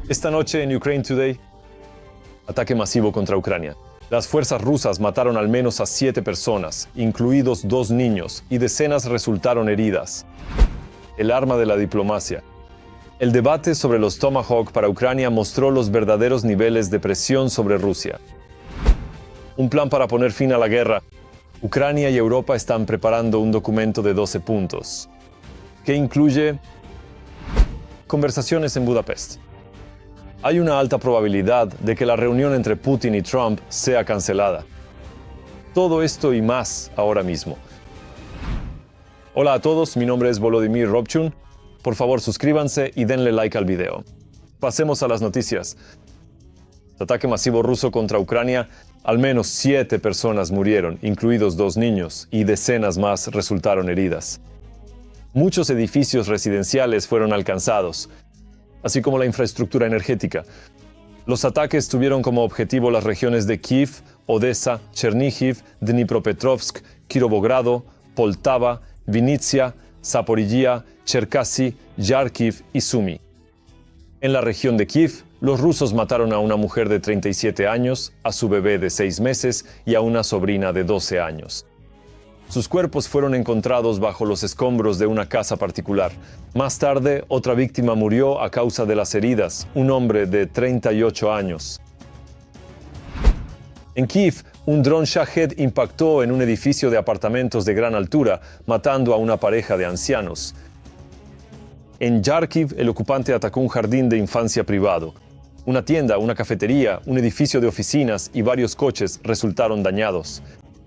Esta noche en Ukraine Today, ataque masivo contra Ucrania. Las fuerzas rusas mataron al menos a 7 personas, incluidos 2 niños, y decenas resultaron heridas. El arma de la diplomacia. El debate sobre los Tomahawk para Ucrania mostró los verdaderos niveles de presión sobre Rusia. Un plan para poner fin a la guerra. Ucrania y Europa están preparando un documento de 12 puntos, que incluye conversaciones en Budapest. Hay una alta probabilidad de que la reunión entre Putin y Trump sea cancelada. Todo esto y más ahora mismo. Hola a todos, mi nombre es Volodymyr Robchun. Por favor, suscríbanse y denle like al video. Pasemos a las noticias. Ataque masivo ruso contra Ucrania. Al menos 7 personas murieron, incluidos 2 niños, y decenas más resultaron heridas. Muchos edificios residenciales fueron alcanzados, así como la infraestructura energética. Los ataques tuvieron como objetivo las regiones de Kiev, Odessa, Chernihiv, Dnipropetrovsk, Kirovogrado, Poltava, Vinnytsia, Zaporizhia, Cherkasy, Yarkiv y Sumy. En la región de Kiev, los rusos mataron a una mujer de 37 años, a su bebé de 6 meses y a una sobrina de 12 años. Sus cuerpos fueron encontrados bajo los escombros de una casa particular. Más tarde, otra víctima murió a causa de las heridas, un hombre de 38 años. En Kiev, un dron Shahed impactó en un edificio de apartamentos de gran altura, matando a una pareja de ancianos. En Yarkiv, el ocupante atacó un jardín de infancia privado. Una tienda, una cafetería, un edificio de oficinas y varios coches resultaron dañados.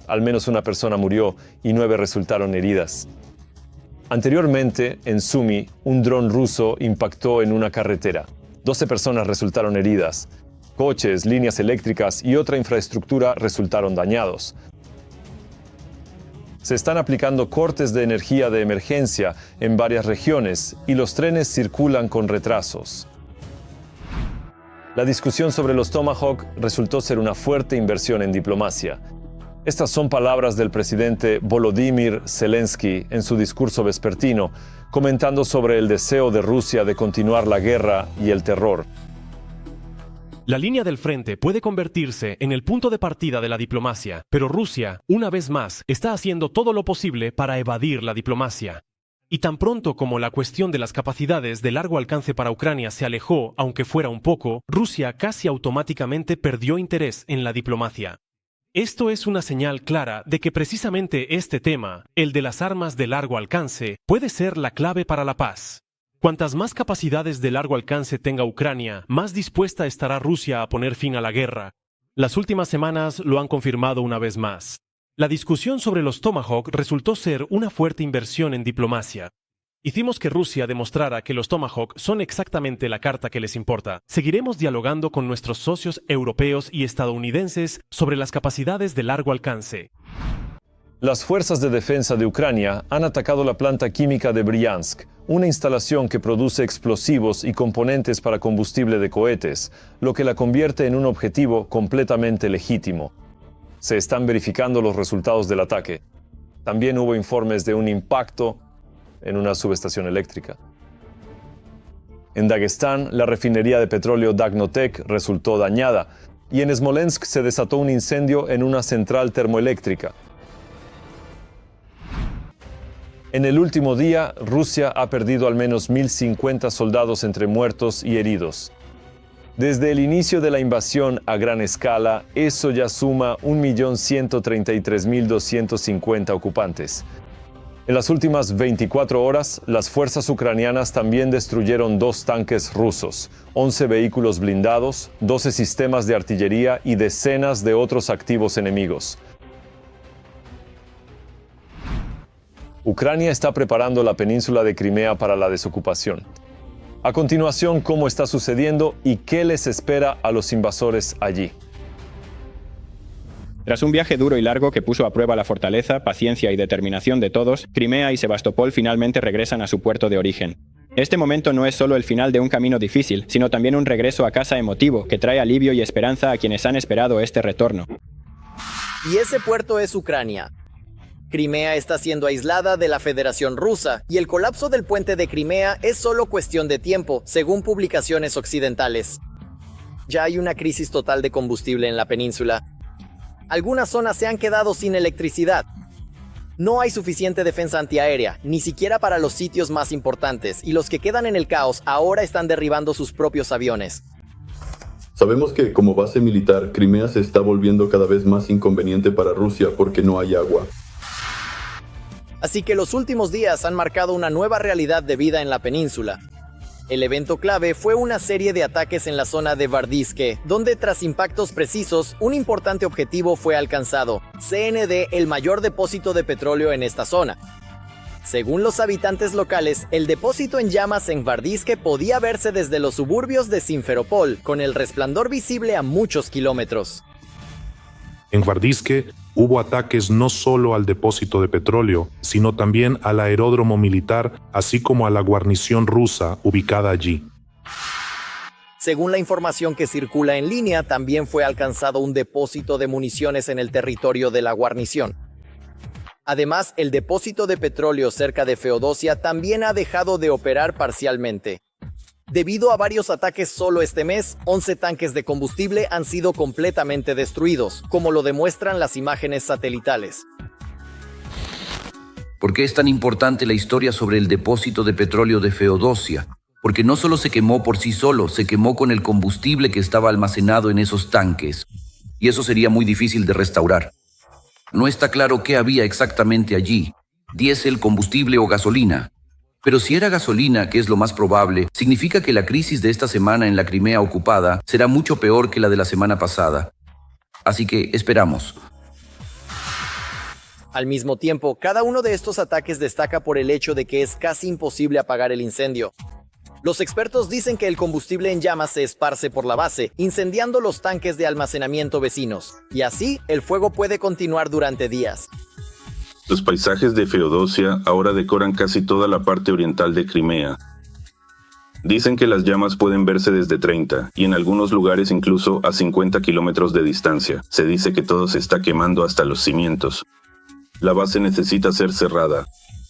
Al menos una persona murió y 9 resultaron heridas. Anteriormente, en Sumy, un dron ruso impactó en una carretera. 12 personas resultaron heridas. Coches, líneas eléctricas y otra infraestructura resultaron dañados. Se están aplicando cortes de energía de emergencia en varias regiones y los trenes circulan con retrasos. La discusión sobre los Tomahawk resultó ser una fuerte inversión en diplomacia. Estas son palabras del presidente Volodymyr Zelensky en su discurso vespertino, comentando sobre el deseo de Rusia de continuar la guerra y el terror. La línea del frente puede convertirse en el punto de partida de la diplomacia, pero Rusia, una vez más, está haciendo todo lo posible para evadir la diplomacia. Y tan pronto como la cuestión de las capacidades de largo alcance para Ucrania se alejó, aunque fuera un poco, Rusia casi automáticamente perdió interés en la diplomacia. Esto es una señal clara de que precisamente este tema, el de las armas de largo alcance, puede ser la clave para la paz. Cuantas más capacidades de largo alcance tenga Ucrania, más dispuesta estará Rusia a poner fin a la guerra. Las últimas semanas lo han confirmado una vez más. La discusión sobre los Tomahawk resultó ser una fuerte inversión en diplomacia. Hicimos que Rusia demostrara que los Tomahawk son exactamente la carta que les importa. Seguiremos dialogando con nuestros socios europeos y estadounidenses sobre las capacidades de largo alcance. Las fuerzas de defensa de Ucrania han atacado la planta química de Bryansk, una instalación que produce explosivos y componentes para combustible de cohetes, lo que la convierte en un objetivo completamente legítimo. Se están verificando los resultados del ataque. También hubo informes de un impacto en una subestación eléctrica. En Daguestán, la refinería de petróleo Dagnotek resultó dañada, y en Smolensk se desató un incendio en una central termoeléctrica. En el último día, Rusia ha perdido al menos 1.050 soldados entre muertos y heridos. Desde el inicio de la invasión a gran escala, eso ya suma 1.133.250 ocupantes. En las últimas 24 horas, las fuerzas ucranianas también destruyeron 2 tanques rusos, 11 vehículos blindados, 12 sistemas de artillería y decenas de otros activos enemigos. Ucrania está preparando la península de Crimea para la desocupación. A continuación, cómo está sucediendo y qué les espera a los invasores allí. Tras un viaje duro y largo que puso a prueba la fortaleza, paciencia y determinación de todos, Crimea y Sebastopol finalmente regresan a su puerto de origen. Este momento no es solo el final de un camino difícil, sino también un regreso a casa emotivo que trae alivio y esperanza a quienes han esperado este retorno. Y ese puerto es Ucrania. Crimea está siendo aislada de la Federación Rusa y el colapso del puente de Crimea es solo cuestión de tiempo, según publicaciones occidentales. Ya hay una crisis total de combustible en la península. Algunas zonas se han quedado sin electricidad. No hay suficiente defensa antiaérea, ni siquiera para los sitios más importantes, y los que quedan en el caos ahora están derribando sus propios aviones. Sabemos que, como base militar, Crimea se está volviendo cada vez más inconveniente para Rusia porque no hay agua. Así que los últimos días han marcado una nueva realidad de vida en la península. El evento clave fue una serie de ataques en la zona de Vardiske, donde tras impactos precisos, un importante objetivo fue alcanzado: CND, el mayor depósito de petróleo en esta zona. Según los habitantes locales, el depósito en llamas en Vardiske podía verse desde los suburbios de Simferopol, con el resplandor visible a muchos kilómetros. En Vardiske hubo ataques no solo al depósito de petróleo, sino también al aeródromo militar, así como a la guarnición rusa ubicada allí. Según la información que circula en línea, también fue alcanzado un depósito de municiones en el territorio de la guarnición. Además, el depósito de petróleo cerca de Feodosia también ha dejado de operar parcialmente. Debido a varios ataques solo este mes, 11 tanques de combustible han sido completamente destruidos, como lo demuestran las imágenes satelitales. ¿Por qué es tan importante la historia sobre el depósito de petróleo de Feodosia? Porque no solo se quemó por sí solo, se quemó con el combustible que estaba almacenado en esos tanques. Y eso sería muy difícil de restaurar. No está claro qué había exactamente allí: diésel, combustible o gasolina. Pero si era gasolina, que es lo más probable, significa que la crisis de esta semana en la Crimea ocupada será mucho peor que la de la semana pasada. Así que esperamos. Al mismo tiempo, cada uno de estos ataques destaca por el hecho de que es casi imposible apagar el incendio. Los expertos dicen que el combustible en llamas se esparce por la base, incendiando los tanques de almacenamiento vecinos, y así el fuego puede continuar durante días. Los paisajes de Feodosia ahora decoran casi toda la parte oriental de Crimea. Dicen que las llamas pueden verse desde 30 y en algunos lugares incluso a 50 kilómetros de distancia. Se dice que todo se está quemando hasta los cimientos. La base necesita ser cerrada.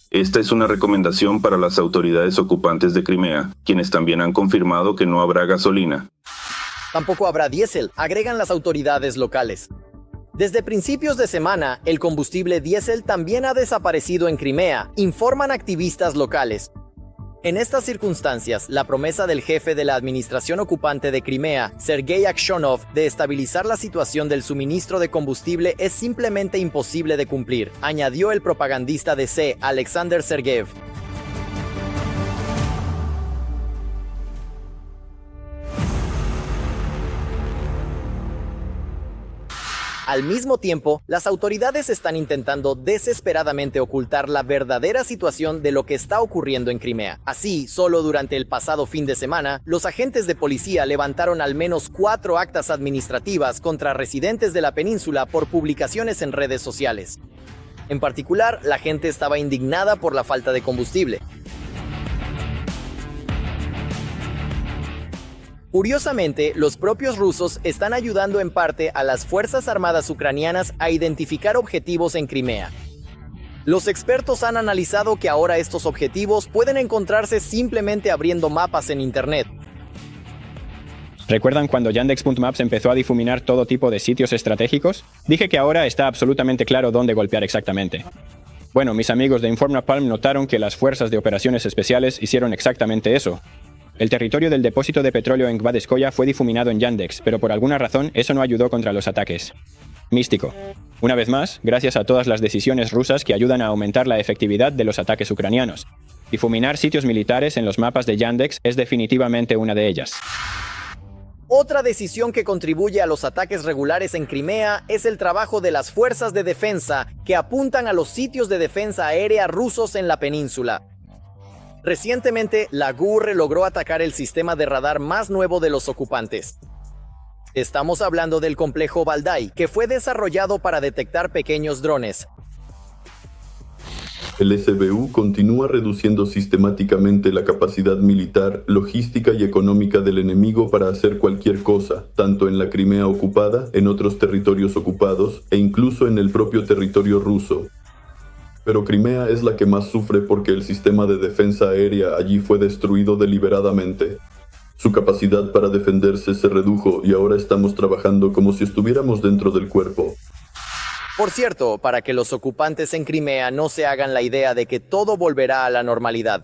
Esta es una recomendación para las autoridades ocupantes de Crimea, quienes también han confirmado que no habrá gasolina. Tampoco habrá diésel, agregan las autoridades locales. Desde principios de semana, el combustible diésel también ha desaparecido en Crimea, informan activistas locales. En estas circunstancias, la promesa del jefe de la administración ocupante de Crimea, Sergei Aksyonov, de estabilizar la situación del suministro de combustible es simplemente imposible de cumplir, añadió el propagandista de C, Alexander Sergeyev. Al mismo tiempo, las autoridades están intentando desesperadamente ocultar la verdadera situación de lo que está ocurriendo en Crimea. Así, solo durante el pasado fin de semana, los agentes de policía levantaron al menos 4 actas administrativas contra residentes de la península por publicaciones en redes sociales. En particular, la gente estaba indignada por la falta de combustible. Curiosamente, los propios rusos están ayudando en parte a las Fuerzas Armadas ucranianas a identificar objetivos en Crimea. Los expertos han analizado que ahora estos objetivos pueden encontrarse simplemente abriendo mapas en Internet. ¿Recuerdan cuando Yandex.Maps empezó a difuminar todo tipo de sitios estratégicos? Dije que ahora está absolutamente claro dónde golpear exactamente. Bueno, mis amigos de InformaPalm notaron que las fuerzas de operaciones especiales hicieron exactamente eso. El territorio del depósito de petróleo en Gvadskoye fue difuminado en Yandex, pero por alguna razón eso no ayudó contra los ataques. Místico. Una vez más, gracias a todas las decisiones rusas que ayudan a aumentar la efectividad de los ataques ucranianos. Difuminar sitios militares en los mapas de Yandex es definitivamente una de ellas. Otra decisión que contribuye a los ataques regulares en Crimea es el trabajo de las fuerzas de defensa que apuntan a los sitios de defensa aérea rusos en la península. Recientemente, la GUR logró atacar el sistema de radar más nuevo de los ocupantes. Estamos hablando del complejo Valdai, que fue desarrollado para detectar pequeños drones. El SBU continúa reduciendo sistemáticamente la capacidad militar, logística y económica del enemigo para hacer cualquier cosa, tanto en la Crimea ocupada, en otros territorios ocupados e incluso en el propio territorio ruso. pero Crimea es la que más sufre porque el sistema de defensa aérea allí fue destruido deliberadamente. Su capacidad para defenderse se redujo y ahora estamos trabajando como si estuviéramos dentro del cuerpo. Por cierto, para que los ocupantes en Crimea no se hagan la idea de que todo volverá a la normalidad.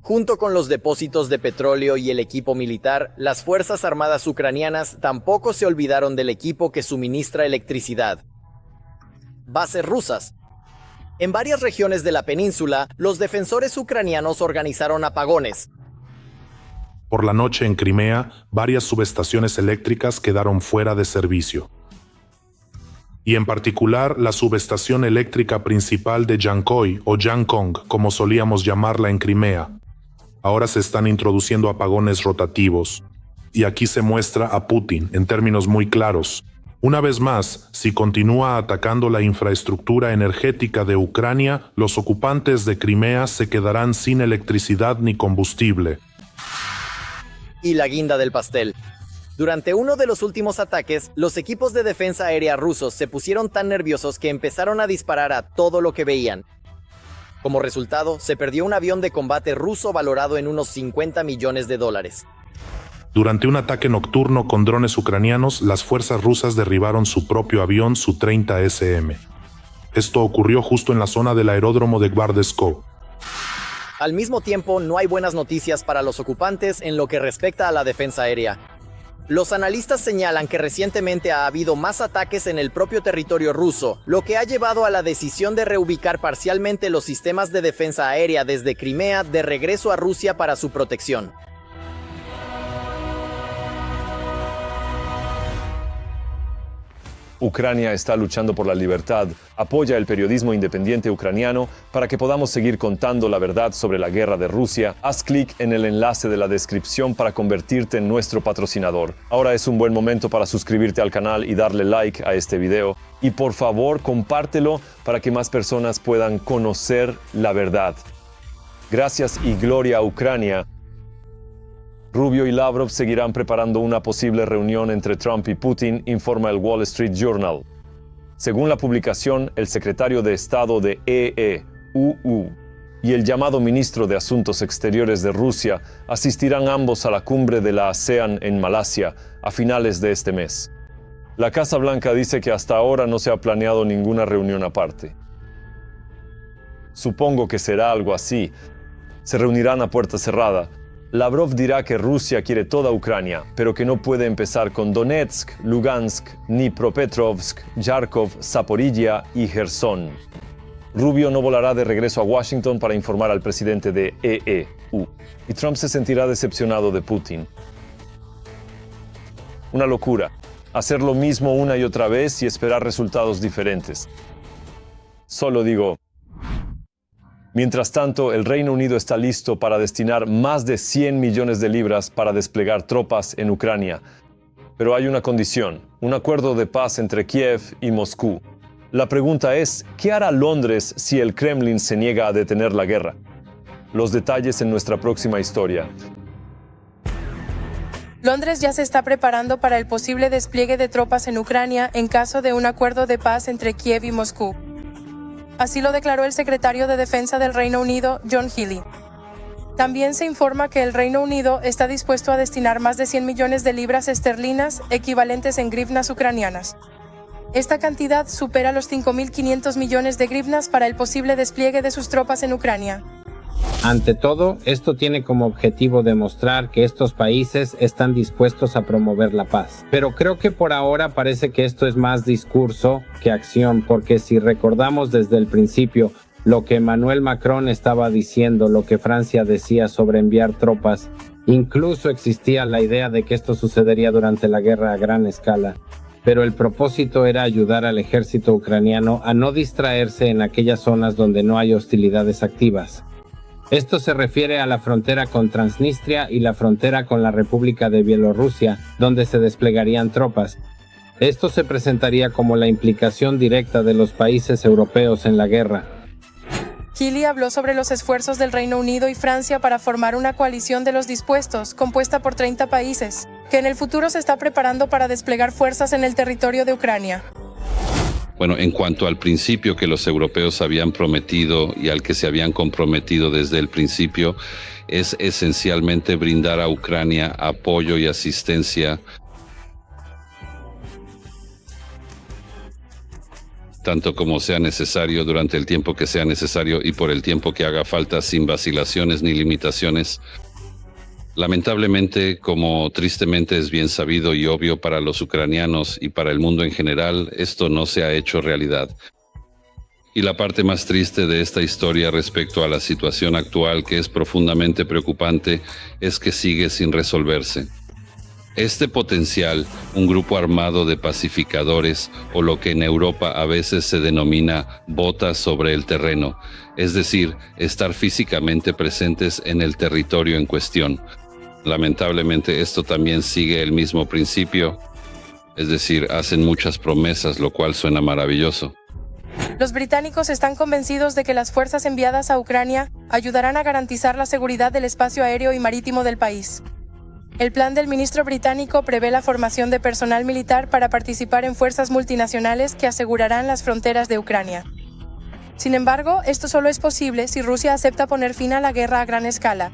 Junto con los depósitos de petróleo y el equipo militar, las Fuerzas Armadas ucranianas tampoco se olvidaron del equipo que suministra electricidad. Bases rusas. En varias regiones de la península, los defensores ucranianos organizaron apagones. Por la noche en Crimea, varias subestaciones eléctricas quedaron fuera de servicio. Y en particular la subestación eléctrica principal de Yankoy o Yankong, como solíamos llamarla en Crimea. Ahora se están introduciendo apagones rotativos. Y aquí se muestra a Putin en términos muy claros. Una vez más, si continúa atacando la infraestructura energética de Ucrania, los ocupantes de Crimea se quedarán sin electricidad ni combustible. Y la guinda del pastel. Durante uno de los últimos ataques, los equipos de defensa aérea rusos se pusieron tan nerviosos que empezaron a disparar a todo lo que veían. Como resultado, se perdió un avión de combate ruso valorado en unos $50 millones. Durante un ataque nocturno con drones ucranianos, las fuerzas rusas derribaron su propio avión Su-30SM. Esto ocurrió justo en la zona del aeródromo de Gvardesko. Al mismo tiempo, no hay buenas noticias para los ocupantes en lo que respecta a la defensa aérea. Los analistas señalan que recientemente ha habido más ataques en el propio territorio ruso, lo que ha llevado a la decisión de reubicar parcialmente los sistemas de defensa aérea desde Crimea de regreso a Rusia para su protección. Ucrania está luchando por la libertad, apoya el periodismo independiente ucraniano para que podamos seguir contando la verdad sobre la guerra de Rusia. Haz clic en el enlace de la descripción para convertirte en nuestro patrocinador. Ahora es un buen momento para suscribirte al canal y darle like a este video. Y por favor, compártelo para que más personas puedan conocer la verdad. Gracias y gloria a Ucrania. Rubio y Lavrov seguirán preparando una posible reunión entre Trump y Putin, informa el Wall Street Journal. Según la publicación, el secretario de Estado de EEUU y el llamado ministro de Asuntos Exteriores de Rusia asistirán ambos a la cumbre de la ASEAN en Malasia a finales de este mes. La Casa Blanca dice que hasta ahora no se ha planeado ninguna reunión aparte. Supongo que será algo así. Se reunirán a puerta cerrada. Lavrov dirá que Rusia quiere toda Ucrania, pero que no puede empezar con Donetsk, Lugansk, Dnipropetrovsk, Kharkov, Zaporizhia y Gerson. Rubio no volará de regreso a Washington para informar al presidente de EEU, y Trump se sentirá decepcionado de Putin. Una locura, hacer lo mismo una y otra vez y esperar resultados diferentes. Solo digo... Mientras tanto, el Reino Unido está listo para destinar más de 100 millones de libras para desplegar tropas en Ucrania. Pero hay una condición, un acuerdo de paz entre Kiev y Moscú. La pregunta es, ¿qué hará Londres si el Kremlin se niega a detener la guerra? Los detalles en nuestra próxima historia. Londres ya se está preparando para el posible despliegue de tropas en Ucrania en caso de un acuerdo de paz entre Kiev y Moscú. Así lo declaró el secretario de Defensa del Reino Unido, John Healey. También se informa que el Reino Unido está dispuesto a destinar más de 100 millones de libras esterlinas, equivalentes en grivnas ucranianas. Esta cantidad supera los 5.500 millones de grivnas para el posible despliegue de sus tropas en Ucrania. Ante todo, esto tiene como objetivo demostrar que estos países están dispuestos a promover la paz. Pero creo que por ahora parece que esto es más discurso que acción, porque si recordamos desde el principio lo que Emmanuel Macron estaba diciendo, lo que Francia decía sobre enviar tropas, incluso existía la idea de que esto sucedería durante la guerra a gran escala. Pero el propósito era ayudar al ejército ucraniano a no distraerse en aquellas zonas donde no hay hostilidades activas. Esto se refiere a la frontera con Transnistria y la frontera con la República de Bielorrusia, donde se desplegarían tropas. Esto se presentaría como la implicación directa de los países europeos en la guerra. Healey habló sobre los esfuerzos del Reino Unido y Francia para formar una coalición de los dispuestos, compuesta por 30 países, que en el futuro se está preparando para desplegar fuerzas en el territorio de Ucrania. Bueno, en cuanto al principio que los europeos habían prometido y al que se habían comprometido desde el principio, es esencialmente brindar a Ucrania apoyo y asistencia, tanto como sea necesario, durante el tiempo que sea necesario y por el tiempo que haga falta, sin vacilaciones ni limitaciones. Lamentablemente, como tristemente es bien sabido y obvio para los ucranianos y para el mundo en general, esto no se ha hecho realidad. Y la parte más triste de esta historia respecto a la situación actual, que es profundamente preocupante, es que sigue sin resolverse. Este potencial, un grupo armado de pacificadores, o lo que en Europa a veces se denomina botas sobre el terreno, es decir, estar físicamente presentes en el territorio en cuestión. Lamentablemente esto también sigue el mismo principio, es decir, hacen muchas promesas, lo cual suena maravilloso. Los británicos están convencidos de que las fuerzas enviadas a Ucrania ayudarán a garantizar la seguridad del espacio aéreo y marítimo del país. El plan del ministro británico prevé la formación de personal militar para participar en fuerzas multinacionales que asegurarán las fronteras de Ucrania. Sin embargo, esto solo es posible si Rusia acepta poner fin a la guerra a gran escala.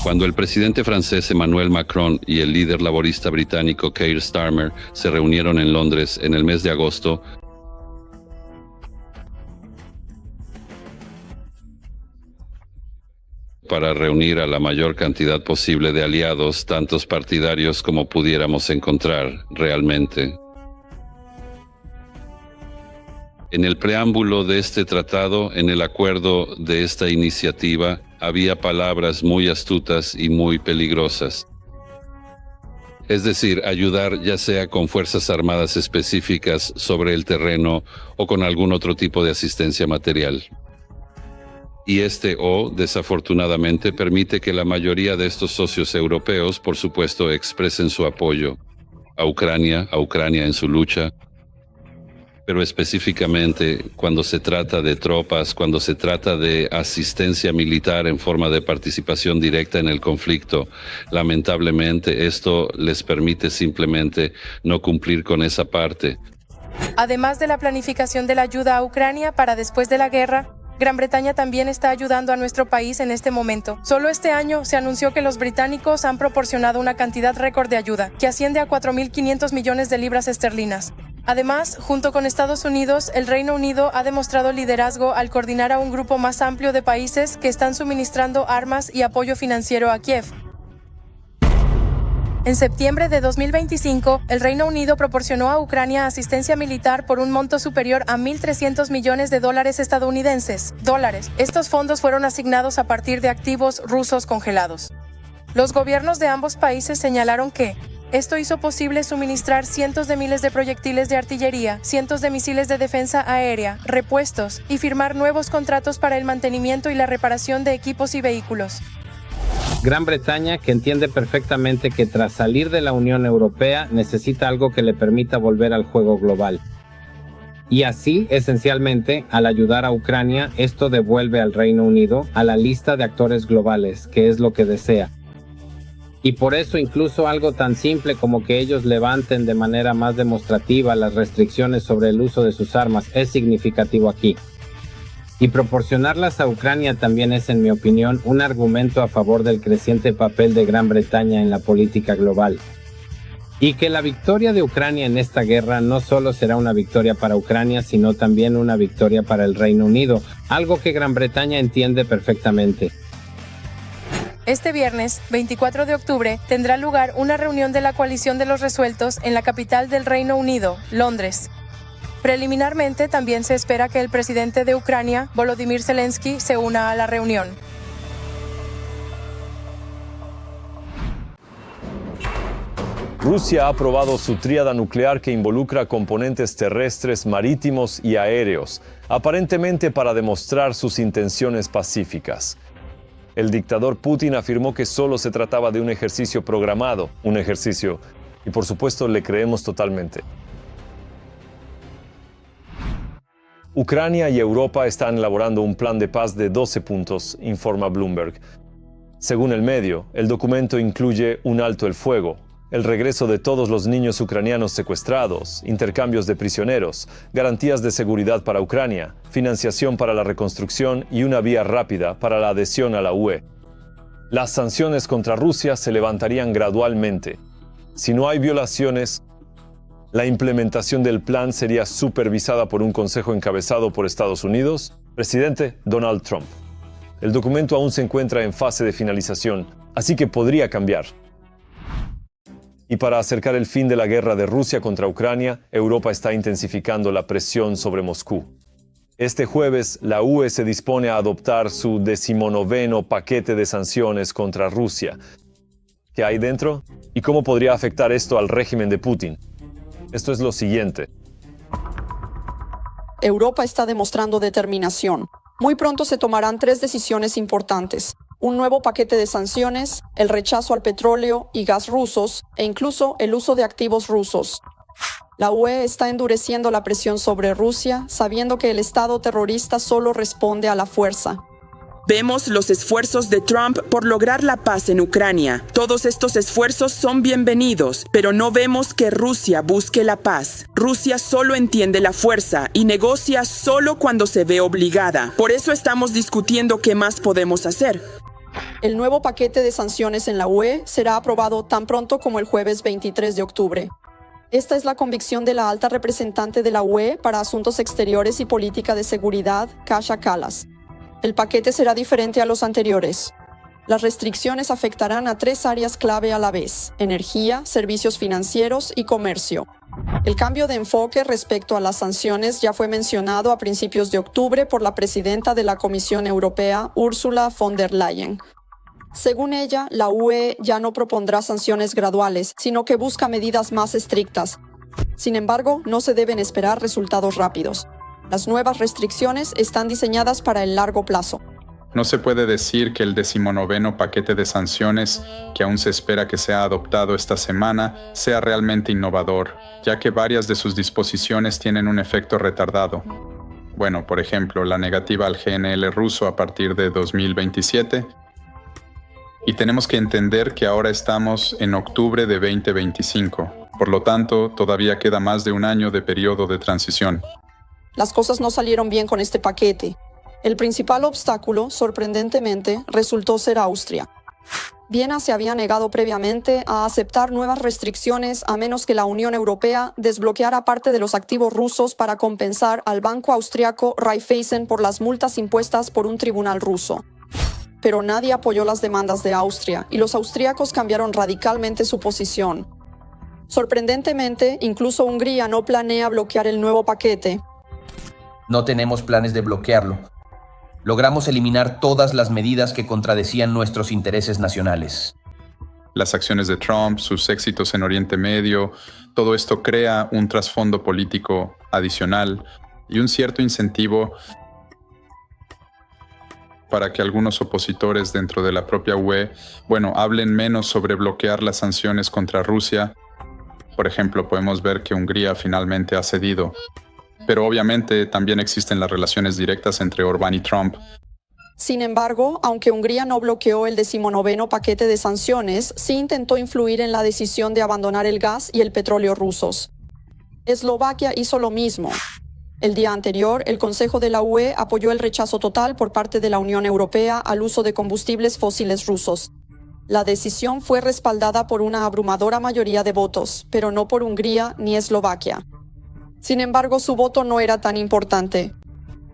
Cuando el presidente francés Emmanuel Macron y el líder laborista británico Keir Starmer se reunieron en Londres en el mes de agosto, para reunir a la mayor cantidad posible de aliados, tantos partidarios como pudiéramos encontrar realmente. En el preámbulo de este tratado, en el acuerdo de esta iniciativa, había palabras muy astutas y muy peligrosas. Es decir, ayudar ya sea con fuerzas armadas específicas sobre el terreno o con algún otro tipo de asistencia material. Y desafortunadamente, permite que la mayoría de estos socios europeos, por supuesto, expresen su apoyo a Ucrania en su lucha. Pero específicamente cuando se trata de tropas, cuando se trata de asistencia militar en forma de participación directa en el conflicto, lamentablemente esto les permite simplemente no cumplir con esa parte. Además de la planificación de la ayuda a Ucrania para después de la guerra, Gran Bretaña también está ayudando a nuestro país en este momento. Solo este año se anunció que los británicos han proporcionado una cantidad récord de ayuda, que asciende a 4.500 millones de libras esterlinas. Además, junto con Estados Unidos, el Reino Unido ha demostrado liderazgo al coordinar a un grupo más amplio de países que están suministrando armas y apoyo financiero a Kiev. En septiembre de 2025, el Reino Unido proporcionó a Ucrania asistencia militar por un monto superior a 1.300 millones de dólares estadounidenses. Estos fondos fueron asignados a partir de activos rusos congelados. Los gobiernos de ambos países señalaron que esto hizo posible suministrar cientos de miles de proyectiles de artillería, cientos de misiles de defensa aérea, repuestos y firmar nuevos contratos para el mantenimiento y la reparación de equipos y vehículos. Gran Bretaña, que entiende perfectamente que tras salir de la Unión Europea necesita algo que le permita volver al juego global. Y así, esencialmente, al ayudar a Ucrania, esto devuelve al Reino Unido a la lista de actores globales, que es lo que desea. Y por eso incluso algo tan simple como que ellos levanten de manera más demostrativa las restricciones sobre el uso de sus armas es significativo aquí. Y proporcionarlas a Ucrania también es, en mi opinión, un argumento a favor del creciente papel de Gran Bretaña en la política global. Y que la victoria de Ucrania en esta guerra no solo será una victoria para Ucrania, sino también una victoria para el Reino Unido, algo que Gran Bretaña entiende perfectamente. Este viernes, 24 de octubre, tendrá lugar una reunión de la Coalición de los Resueltos en la capital del Reino Unido, Londres. Preliminarmente, también se espera que el presidente de Ucrania, Volodymyr Zelensky, se una a la reunión. Rusia ha probado su tríada nuclear que involucra componentes terrestres, marítimos y aéreos, aparentemente para demostrar sus intenciones pacíficas. El dictador Putin afirmó que solo se trataba de un ejercicio programado, y por supuesto le creemos totalmente. Ucrania y Europa están elaborando un plan de paz de 12 puntos, informa Bloomberg. Según el medio, el documento incluye un alto el fuego, el regreso de todos los niños ucranianos secuestrados, intercambios de prisioneros, garantías de seguridad para Ucrania, financiación para la reconstrucción y una vía rápida para la adhesión a la UE. Las sanciones contra Rusia se levantarían gradualmente. Si no hay violaciones, la implementación del plan sería supervisada por un consejo encabezado por Estados Unidos, presidente Donald Trump. El documento aún se encuentra en fase de finalización, así que podría cambiar. Y para acercar el fin de la guerra de Rusia contra Ucrania, Europa está intensificando la presión sobre Moscú. Este jueves, la UE se dispone a adoptar su 19º paquete de sanciones contra Rusia. ¿Qué hay dentro? ¿Y cómo podría afectar esto al régimen de Putin? Esto es lo siguiente. Europa está demostrando determinación. Muy pronto se tomarán 3 decisiones importantes: un nuevo paquete de sanciones, el rechazo al petróleo y gas rusos, e incluso el uso de activos rusos. La UE está endureciendo la presión sobre Rusia, sabiendo que el Estado terrorista solo responde a la fuerza. Vemos los esfuerzos de Trump por lograr la paz en Ucrania. Todos estos esfuerzos son bienvenidos, pero no vemos que Rusia busque la paz. Rusia solo entiende la fuerza y negocia solo cuando se ve obligada. Por eso estamos discutiendo qué más podemos hacer. El nuevo paquete de sanciones en la UE será aprobado tan pronto como el jueves 23 de octubre. Esta es la convicción de la alta representante de la UE para Asuntos Exteriores y Política de Seguridad, Kaja Kallas. El paquete será diferente a los anteriores. Las restricciones afectarán a 3 áreas clave a la vez: energía, servicios financieros y comercio. El cambio de enfoque respecto a las sanciones ya fue mencionado a principios de octubre por la presidenta de la Comisión Europea, Ursula von der Leyen. Según ella, la UE ya no propondrá sanciones graduales, sino que busca medidas más estrictas. Sin embargo, no se deben esperar resultados rápidos. Las nuevas restricciones están diseñadas para el largo plazo. No se puede decir que el 19º paquete de sanciones, que aún se espera que sea adoptado esta semana, sea realmente innovador, ya que varias de sus disposiciones tienen un efecto retardado. Bueno, por ejemplo, la negativa al GNL ruso a partir de 2027. Y tenemos que entender que ahora estamos en octubre de 2025. Por lo tanto, todavía queda más de un año de periodo de transición. Las cosas no salieron bien con este paquete. El principal obstáculo, sorprendentemente, resultó ser Austria. Viena se había negado previamente a aceptar nuevas restricciones a menos que la Unión Europea desbloqueara parte de los activos rusos para compensar al banco austriaco Raiffeisen por las multas impuestas por un tribunal ruso. Pero nadie apoyó las demandas de Austria y los austríacos cambiaron radicalmente su posición. Sorprendentemente, incluso Hungría no planea bloquear el nuevo paquete. No tenemos planes de bloquearlo. Logramos eliminar todas las medidas que contradecían nuestros intereses nacionales. Las acciones de Trump, sus éxitos en Oriente Medio, todo esto crea un trasfondo político adicional y un cierto incentivo para que algunos opositores dentro de la propia UE, hablen menos sobre bloquear las sanciones contra Rusia. Por ejemplo, podemos ver que Hungría finalmente ha cedido. Pero obviamente también existen las relaciones directas entre Orbán y Trump. Sin embargo, aunque Hungría no bloqueó el 19º paquete de sanciones, sí intentó influir en la decisión de abandonar el gas y el petróleo rusos. Eslovaquia hizo lo mismo. El día anterior, el Consejo de la UE apoyó el rechazo total por parte de la Unión Europea al uso de combustibles fósiles rusos. La decisión fue respaldada por una abrumadora mayoría de votos, pero no por Hungría ni Eslovaquia. Sin embargo, su voto no era tan importante.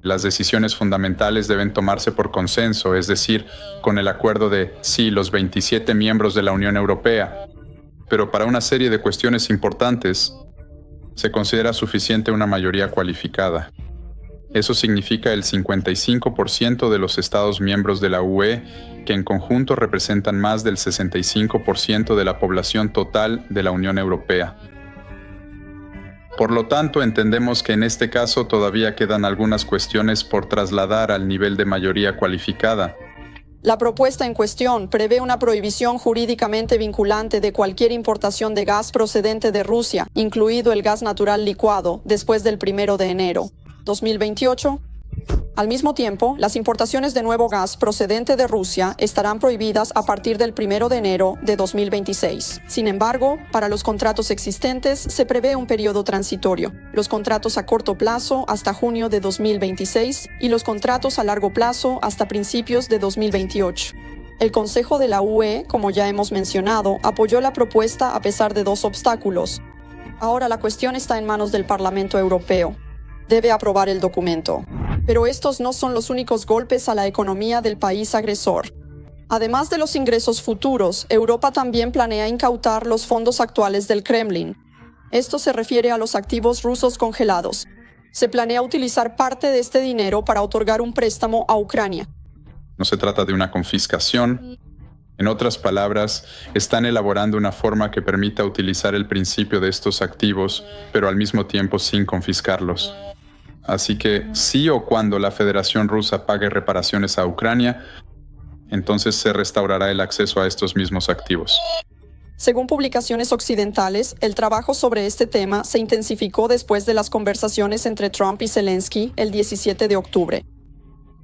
Las decisiones fundamentales deben tomarse por consenso, es decir, con el acuerdo de sí, los 27 miembros de la Unión Europea. Pero para una serie de cuestiones importantes, se considera suficiente una mayoría cualificada. Eso significa el 55% de los Estados miembros de la UE, que en conjunto representan más del 65% de la población total de la Unión Europea. Por lo tanto, entendemos que en este caso todavía quedan algunas cuestiones por trasladar al nivel de mayoría cualificada. La propuesta en cuestión prevé una prohibición jurídicamente vinculante de cualquier importación de gas procedente de Rusia, incluido el gas natural licuado, después del 1 de enero 2028. Al mismo tiempo, las importaciones de nuevo gas procedente de Rusia estarán prohibidas a partir del 1 de enero de 2026. Sin embargo, para los contratos existentes se prevé un periodo transitorio, los contratos a corto plazo hasta junio de 2026 y los contratos a largo plazo hasta principios de 2028. El Consejo de la UE, como ya hemos mencionado, apoyó la propuesta a pesar de 2 obstáculos. Ahora la cuestión está en manos del Parlamento Europeo. Debe aprobar el documento. Pero estos no son los únicos golpes a la economía del país agresor. Además de los ingresos futuros, Europa también planea incautar los fondos actuales del Kremlin. Esto se refiere a los activos rusos congelados. Se planea utilizar parte de este dinero para otorgar un préstamo a Ucrania. No se trata de una confiscación. En otras palabras, están elaborando una forma que permita utilizar el principio de estos activos, pero al mismo tiempo sin confiscarlos. Así que, si o cuando la Federación Rusa pague reparaciones a Ucrania, entonces se restaurará el acceso a estos mismos activos. Según publicaciones occidentales, el trabajo sobre este tema se intensificó después de las conversaciones entre Trump y Zelensky el 17 de octubre.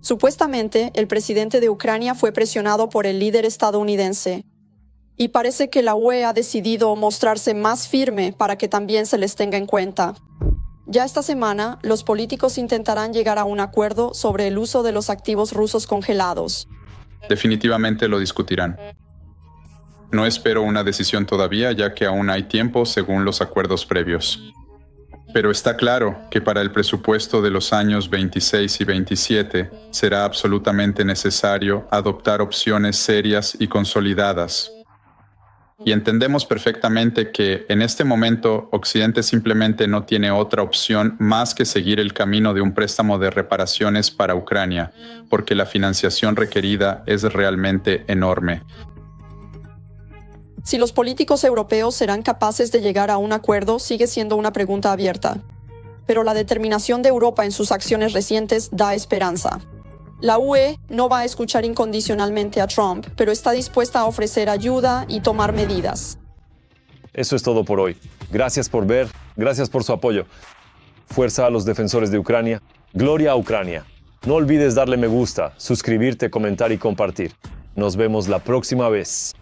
Supuestamente, el presidente de Ucrania fue presionado por el líder estadounidense, y parece que la UE ha decidido mostrarse más firme para que también se les tenga en cuenta. Ya esta semana, los políticos intentarán llegar a un acuerdo sobre el uso de los activos rusos congelados. Definitivamente lo discutirán. No espero una decisión todavía, ya que aún hay tiempo según los acuerdos previos. Pero está claro que para el presupuesto de los años 26 y 27 será absolutamente necesario adoptar opciones serias y consolidadas. Y entendemos perfectamente que en este momento Occidente simplemente no tiene otra opción más que seguir el camino de un préstamo de reparaciones para Ucrania, porque la financiación requerida es realmente enorme. Si los políticos europeos serán capaces de llegar a un acuerdo sigue siendo una pregunta abierta. Pero la determinación de Europa en sus acciones recientes da esperanza. La UE no va a escuchar incondicionalmente a Trump, pero está dispuesta a ofrecer ayuda y tomar medidas. Eso es todo por hoy. Gracias por ver, gracias por su apoyo. Fuerza a los defensores de Ucrania. Gloria a Ucrania. No olvides darle me gusta, suscribirte, comentar y compartir. Nos vemos la próxima vez.